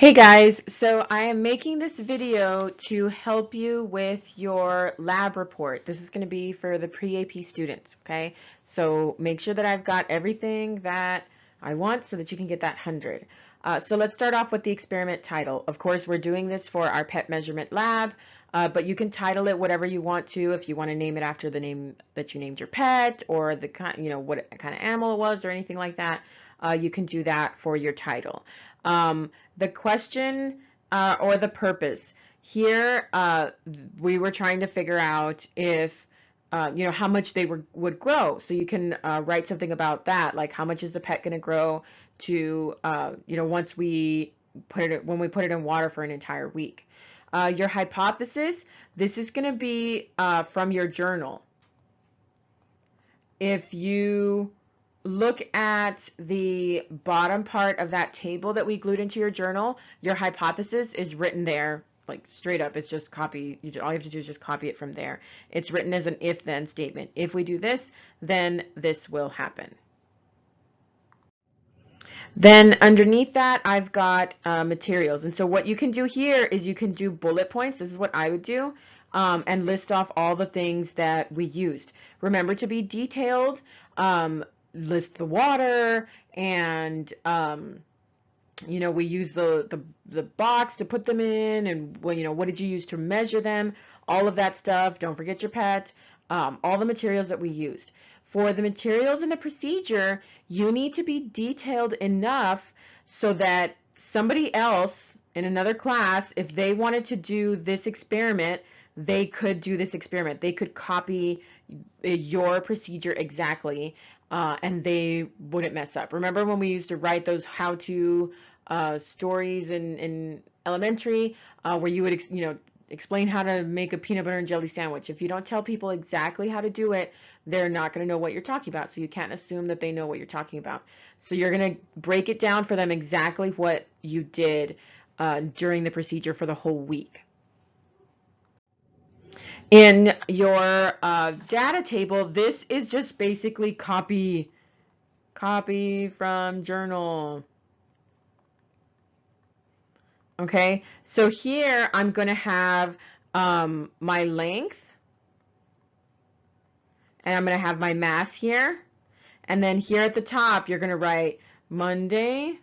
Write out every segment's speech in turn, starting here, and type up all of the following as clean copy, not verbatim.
Hey guys, so I am making this video to help you with your lab report. This is going to be for the pre-AP students, okay? So make sure that I've got everything that I want so that you can get that 100. So let's start off with the experiment title. Of course, we're doing this for our pet measurement lab, but you can title it whatever you want to. If you want to name it after the name that you named your pet or the kind, what kind of animal it was or anything like that, you can do that for your title. The question or the purpose here, we were trying to figure out if how much they would grow. So you can write something about that, like how much is the pet going to grow to once we put it when we put it in water for an entire week. Your hypothesis, this is going to be from your journal. If you look at the bottom part of that table that we glued into your journal, your hypothesis is written there, like straight up. It's just copy. All you have to do is just copy it from there. It's written as an if-then statement. If we do this, then this will happen. Then underneath that, I've got materials. And so what you can do here is you can do bullet points. This is what I would do. And list off all the things that we used. Remember to be detailed. List the water and we use the box to put them in, and what did you use to measure them, all of that stuff. Don't forget your pet. All the materials that we used. For the materials in the procedure, you need to be detailed enough so that somebody else in another class, if they wanted to do this experiment, they could do this experiment. They could copy your procedure exactly, and they wouldn't mess up. Remember when we used to write those how-to stories in elementary, where you would explain how to make a peanut butter and jelly sandwich? If you don't tell people exactly how to do it, they're not going to know what you're talking about. So you can't assume that they know what you're talking about. So you're going to break it down for them exactly what you did during the procedure for the whole week. In your data table, this is just basically copy from journal. Okay, so here I'm going to have my length, and I'm going to have my mass here, and then here at the top you're going to write Monday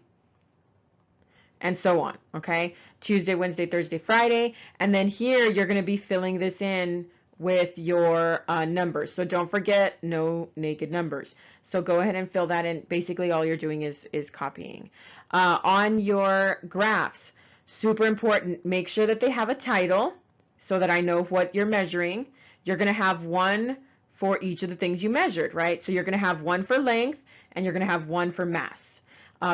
and so on. Okay, Tuesday, Wednesday, Thursday, Friday, and then here you're going to be filling this in with your numbers. So don't forget, no naked numbers. So go ahead and fill that in. Basically all you're doing is copying. On your graphs, super important, make sure that they have a title so that I know what you're measuring. You're going to have one for each of the things you measured, right? So you're going to have one for length and you're going to have one for mass.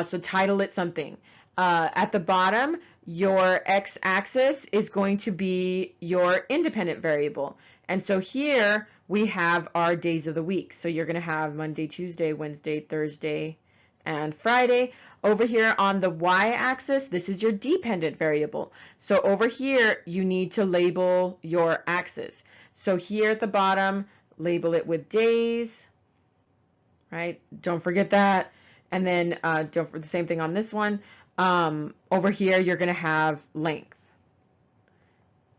So title it something. At the bottom, your x-axis is going to be your independent variable. And so here we have our days of the week. So you're going to have Monday, Tuesday, Wednesday, Thursday, and Friday. Over here on the y-axis, this is your dependent variable. So over here, you need to label your axis. So here at the bottom, label it with days, right? Don't forget that. And then the same thing on this one. Over here, you're going to have length.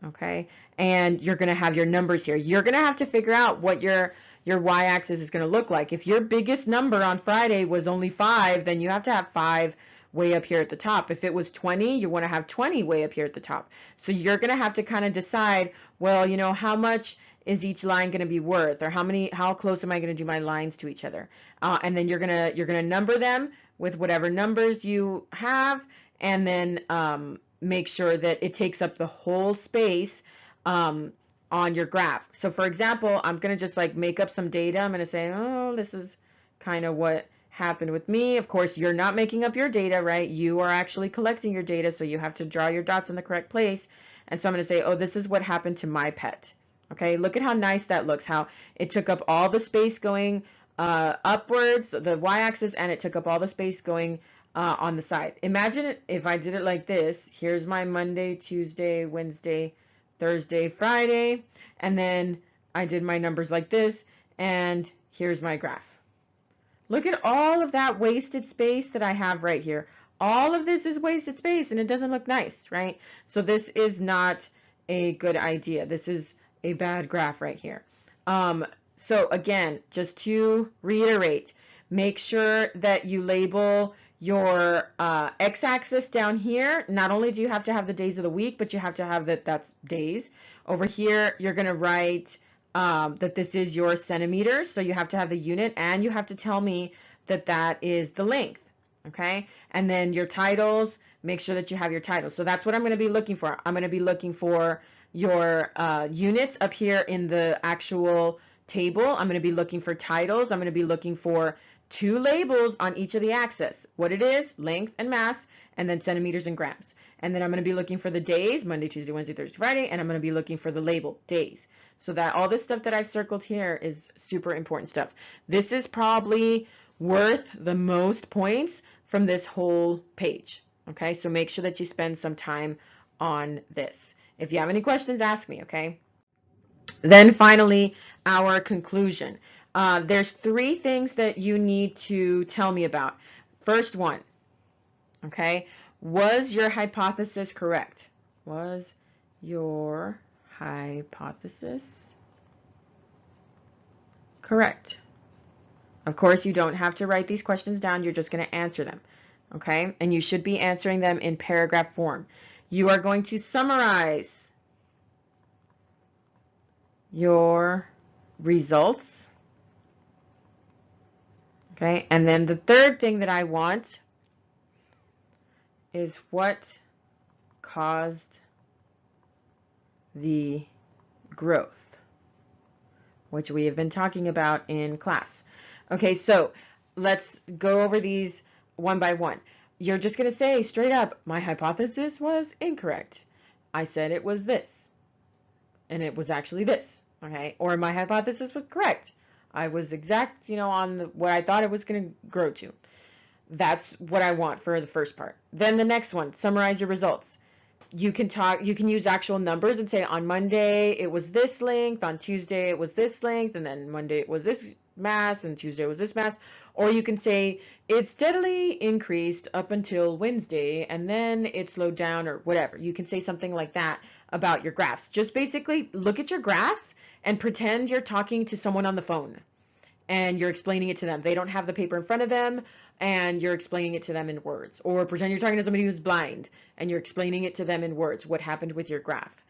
Okay, and you're going to have your numbers here. You're going to have to figure out what your y-axis is going to look like. If your biggest number on Friday was only 5, then you have to have 5 way up here at the top. If it was 20, you want to have 20 way up here at the top. So you're going to have to kind of decide, well, how much is each line going to be worth, or how close am I going to do my lines to each other? And then you're going to number them with whatever numbers you have, and then make sure that it takes up the whole space on your graph. So for example, I'm going to just like make up some data. I'm going to say, oh, this is kind of what happened with me. Of course, you're not making up your data, right? You are actually collecting your data, so you have to draw your dots in the correct place. And so I'm going to say, oh, this is what happened to my pet. Okay, look at how nice that looks, how it took up all the space going upwards, the y-axis, and it took up all the space going on the side. Imagine if I did it like this. Here's my Monday, Tuesday, Wednesday, Thursday, Friday, and then I did my numbers like this, and here's my graph. Look at all of that wasted space that I have right here. all of this is wasted space and it doesn't look nice, right? So this is not a good idea. This is a bad graph right here. So again, just to reiterate, make sure that you label your x-axis down here. Not only do you have to have the days of the week, but you have to have that's days. Over here, you're going to write that this is your centimeters. So you have to have the unit, and you have to tell me that that is the length. Okay. And then your titles, make sure that you have your titles. So that's what I'm going to be looking for. I'm going to be looking for your units up here in the actual table. I'm going to be looking for titles. I'm going to be looking for 2 labels on each of the axes, what it is, length and mass, and then centimeters and grams. And then I'm going to be looking for the days, Monday, Tuesday, Wednesday, Thursday, Friday, and I'm going to be looking for the label, days. So that all this stuff that I've circled here is super important stuff. This is probably worth the most points from this whole page. Okay, so make sure that you spend some time on this. If you have any questions, ask me, okay? Then finally, our conclusion. There's 3 things that you need to tell me about. First one, okay, was your hypothesis correct? Was your hypothesis correct? Of course, you don't have to write these questions down. You're just going to answer them, okay? And you should be answering them in paragraph form. You are going to summarize your results, okay? And then the third thing that I want is what caused the growth, which we have been talking about in class. Okay, so let's go over these one by one. You're just going to say straight up, my hypothesis was incorrect. I said it was this, and it was actually this, okay? Or my hypothesis was correct. I was exact, on what I thought it was going to grow to. That's what I want for the first part. Then the next one, summarize your results. You can use actual numbers and say on Monday it was this length, on Tuesday it was this length, and then Monday it was this mass, and Tuesday was this mass. Or you can say it steadily increased up until Wednesday, and then it slowed down, or whatever. You can say something like that about your graphs. Just basically look at your graphs and pretend you're talking to someone on the phone and you're explaining it to them. They don't have the paper in front of them, and you're explaining it to them in words. Or pretend you're talking to somebody who's blind and you're explaining it to them in words, what happened with your graph.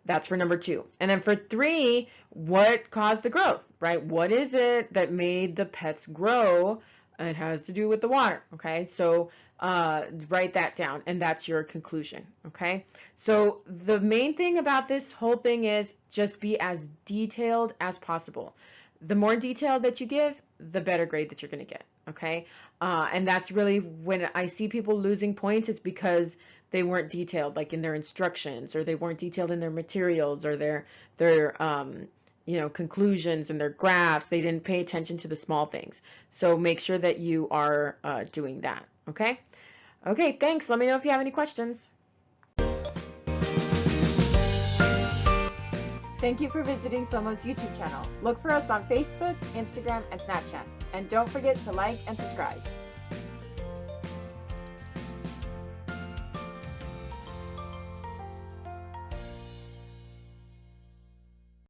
That's for number 2. And then for 3, what caused the growth, right? What is it that made the pets grow? It has to do with the water, okay? So write that down, and that's your conclusion, okay? So the main thing about this whole thing is just be as detailed as possible. The more detail that you give, the better grade that you're going to get, okay? And that's really when I see people losing points, it's because they weren't detailed, like in their instructions, or they weren't detailed in their materials, or their conclusions and their graphs. They didn't pay attention to the small things. So make sure that you are doing that, okay? Okay, thanks. Let me know if you have any questions. Thank you for visiting Somo's YouTube channel. Look for us on Facebook, Instagram, and Snapchat. And don't forget to like and subscribe.